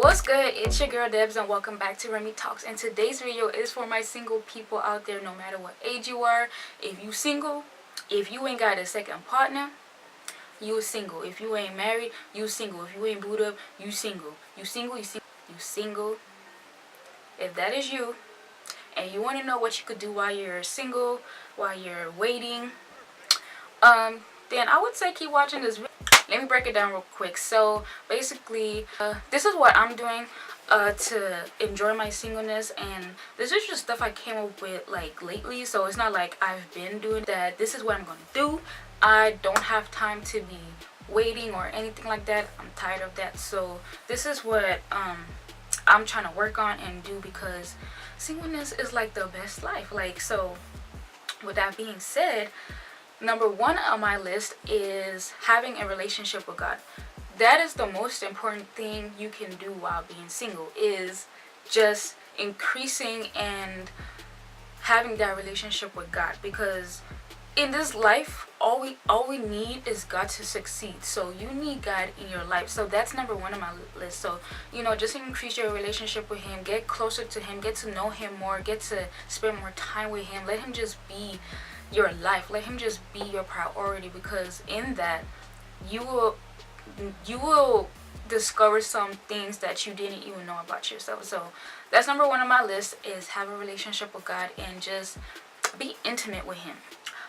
What's good? It's your girl Debbs and welcome back to Remi Talks. And today's video is for my single people out there, no matter what age you are. If you single, if you ain't got a second partner, you single. If you ain't married, you single. If you ain't booed up, you single. You single, you single, you single. If that is you and you want to know what you could do while you're single, while you're waiting, then I would say keep watching this video. Let me break it down real quick. So basically, this is what I'm doing to enjoy my singleness, and this is just stuff I came up with like lately. So it's not like I've been doing that. This is what I'm gonna do. I don't have time to be waiting or anything like that. I'm tired of that. So this is what I'm trying to work on and do, because singleness is like the best life. Like, so with that being said, number one on my list is having a relationship with God. That is the most important thing you can do while being single, is just increasing and having that relationship with God. Because in this life, all we need is God to succeed. So you need God in your life. So that's number one on my list. So, you know, just increase your relationship with Him, get closer to Him, get to know Him more, get to spend more time with Him. Let Him just be your life. Let Him just be your priority, because in that you will discover some things that you didn't even know about yourself. So that's number one on my list, is have a relationship with God and just be intimate with Him.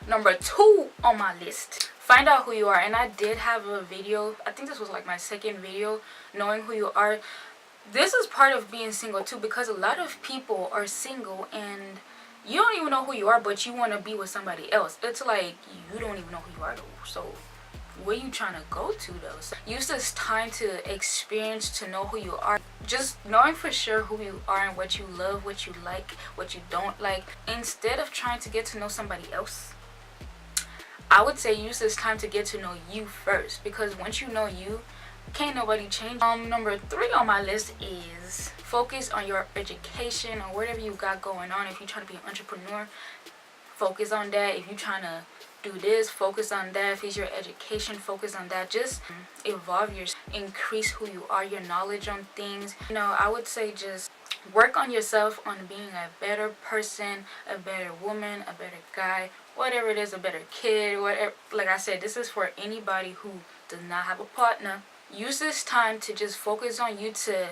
Number two on my list, find out who you are. And I did have a video, I think this was like my second video, knowing who you are. This is part of being single too, because a lot of people are single and you don't even know who you are, but you want to be with somebody else. It's like you don't even know who you are though. So where you trying to go to though? So use this time to experience, to know who you are. Just knowing for sure who you are and what you love, what you like, what you don't like, instead of trying to get to know somebody else. I would say use this time to get to know you first, because once you know you, can't nobody change. Number three on my list is focus on your education or whatever you got going on. If you're trying to be an entrepreneur, focus on that. If you're trying to do this, focus on that. If it's your education, focus on that. Just evolve increase who you are, your knowledge on things. You know, I would say just work on yourself, on being a better person, a better woman, a better guy, whatever it is, a better kid, whatever. Like I said, this is for anybody who does not have a partner. Use this time to just focus on you, to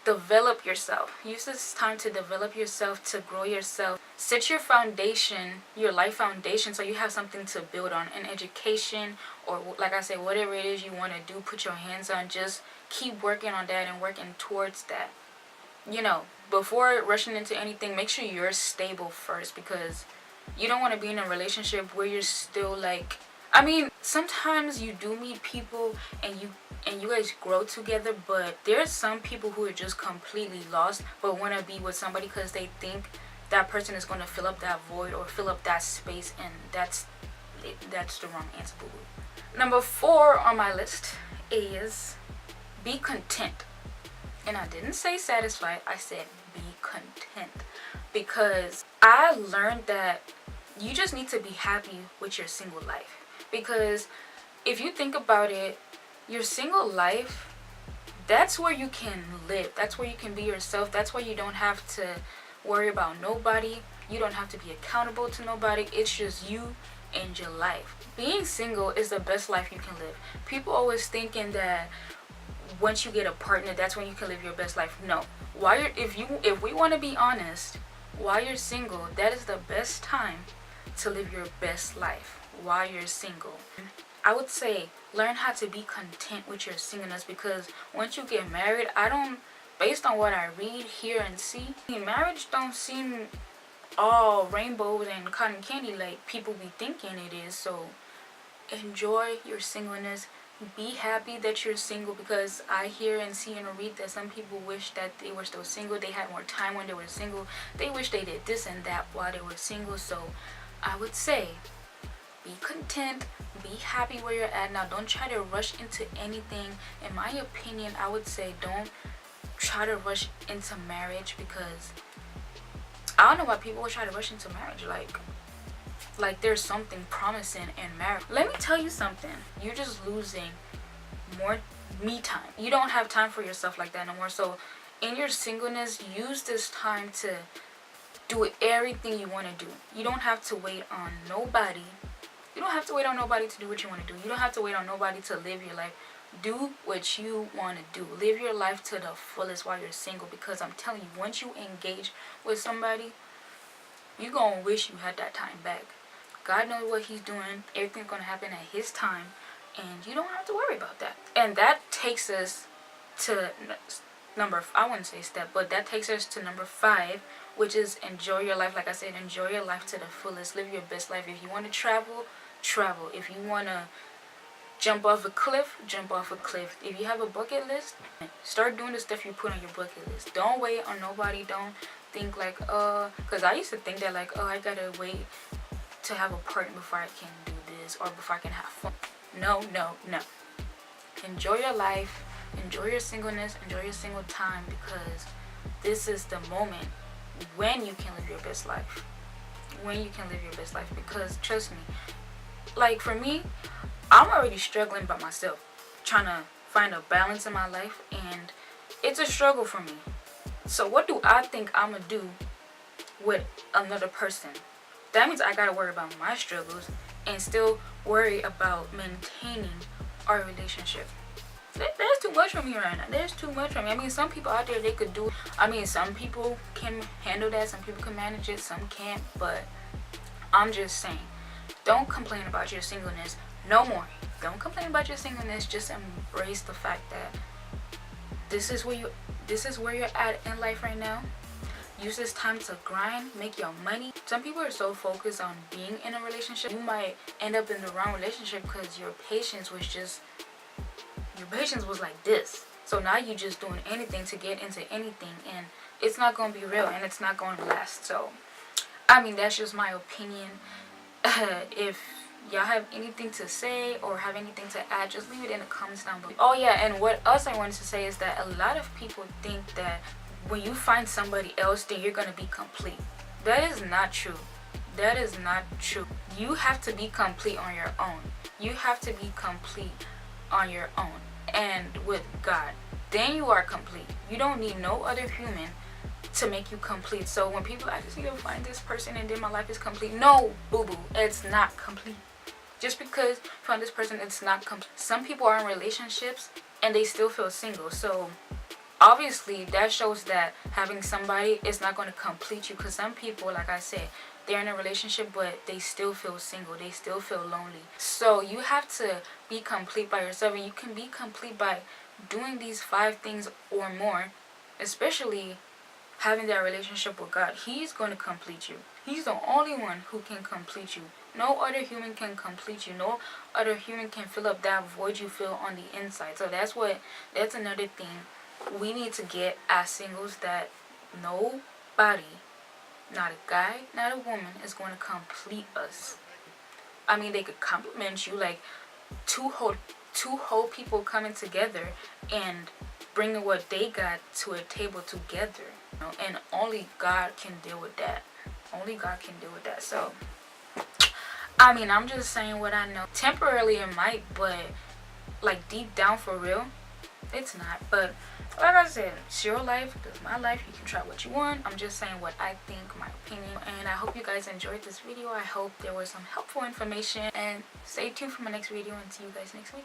develop yourself. Use this time to develop yourself, to grow yourself. Set your foundation, your life foundation, so you have something to build on. An education, or like I said, whatever it is you want to do, put your hands on. Just keep working on that and working towards that. You know, before rushing into anything, make sure you're stable first, because you don't want to be in a relationship where you're still like, I mean, sometimes you do meet people and you guys grow together, but there's some people who are just completely lost but want to be with somebody because they think that person is going to fill up that void or fill up that space, and that's the wrong answer. Number four on my list is be content. And I didn't say satisfied, I said be content, because I learned that you just need to be happy with your single life. Because if you think about it, your single life, that's where you can live. That's where you can be yourself. That's where you don't have to worry about nobody. You don't have to be accountable to nobody. It's just you and your life. Being single is the best life you can live. People always thinking that once you get a partner, that's when you can live your best life. No. If we want to be honest, while you're single, that is the best time to live your best life. While you're single, I would say learn how to be content with your singleness, because once you get married, based on what I read, hear, and see, marriage don't seem all rainbows and cotton candy like people be thinking it is. So enjoy your singleness. Be happy that you're single, because I hear and see and read that some people wish that they were still single. They had more time when they were single. They wish they did this and that while they were single. So I would say be content, be happy where you're at. Now, don't try to rush into anything. In my opinion, I would say don't try to rush into marriage, because I don't know why people would try to rush into marriage. Like there's something promising in marriage. Let me tell you something. You're just losing more me time. You don't have time for yourself like that no more. So in your singleness, use this time to do everything you want to do. You don't have to wait on nobody. You don't have to wait on nobody to do what you want to do. You don't have to wait on nobody to live your life. Do what you want to do. Live your life to the fullest while you're single, because I'm telling you, once you engage with somebody, you're going to wish you had that time back. God knows what he's doing. Everything's going to happen at his time, and you don't have to worry about that. And that takes us to I wouldn't say step, but that takes us to number 5, which is enjoy your life. Like I said, enjoy your life to the fullest. Live your best life. If you want to travel, travel. If you want to jump off a cliff, jump off a cliff. If you have a bucket list, start doing the stuff you put on your bucket list. Don't wait on nobody. Don't think like, because I used to think that like, I gotta wait to have a partner before I can do this or before I can have fun. No. Enjoy your life. Enjoy your singleness. Enjoy your single time, because this is the moment when you can live your best life. When you can live your best life. Because trust me, like for me, I'm already struggling by myself, trying to find a balance in my life, and it's a struggle for me. So what do I think I'm gonna do with another person? That means I gotta worry about my struggles and still worry about maintaining our relationship. There's too much for me right now. There's too much for me. I mean, some people out there, they could do, some people can handle that, some people can manage it, some can't, but I'm just saying, don't complain about your singleness no more. Don't complain about your singleness. Just embrace the fact that this is where you're at in life right now. Use this time to grind, make your money. Some people are so focused on being in a relationship, you might end up in the wrong relationship because your patience was like this. So now you're just doing anything to get into anything, and it's not going to be real, and it's not going to last. So that's just my opinion. If y'all have anything to say or have anything to add, just leave it in the comments down below. Oh yeah, and what else I wanted to say is that a lot of people think that when you find somebody else, then you're gonna be complete. That is not true. That is not true. You have to be complete on your own. You have to be complete on your own and with God. Then you are complete. You don't need no other human to make you complete. So when people, I just need to find this person and then my life is complete. No, boo-boo, it's not complete. Just because you find this person, it's not complete. Some people are in relationships and they still feel single. So obviously that shows that having somebody is not going to complete you, because some people, like I said, they're in a relationship but they still feel single. They still feel lonely. So you have to be complete by yourself, and you can be complete by doing these 5 things or more, especially having that relationship with God. He's going to complete you. He's the only one who can complete you. No other human can complete you. No other human can fill up that void you feel on the inside. So that's another thing we need to get as singles, that nobody, not a guy, not a woman, is going to complete us. They could compliment you, like two whole people coming together and bringing what they got to a table together. And only God can deal with that. Only God can deal with that. So I'm just saying what I know. Temporarily it might, but like deep down for real, it's not. But like I said, it's your life, it's my life. You can try what you want. I'm just saying what I think, my opinion. And I hope you guys enjoyed this video. I hope there was some helpful information. And stay tuned for my next video, and see you guys next week.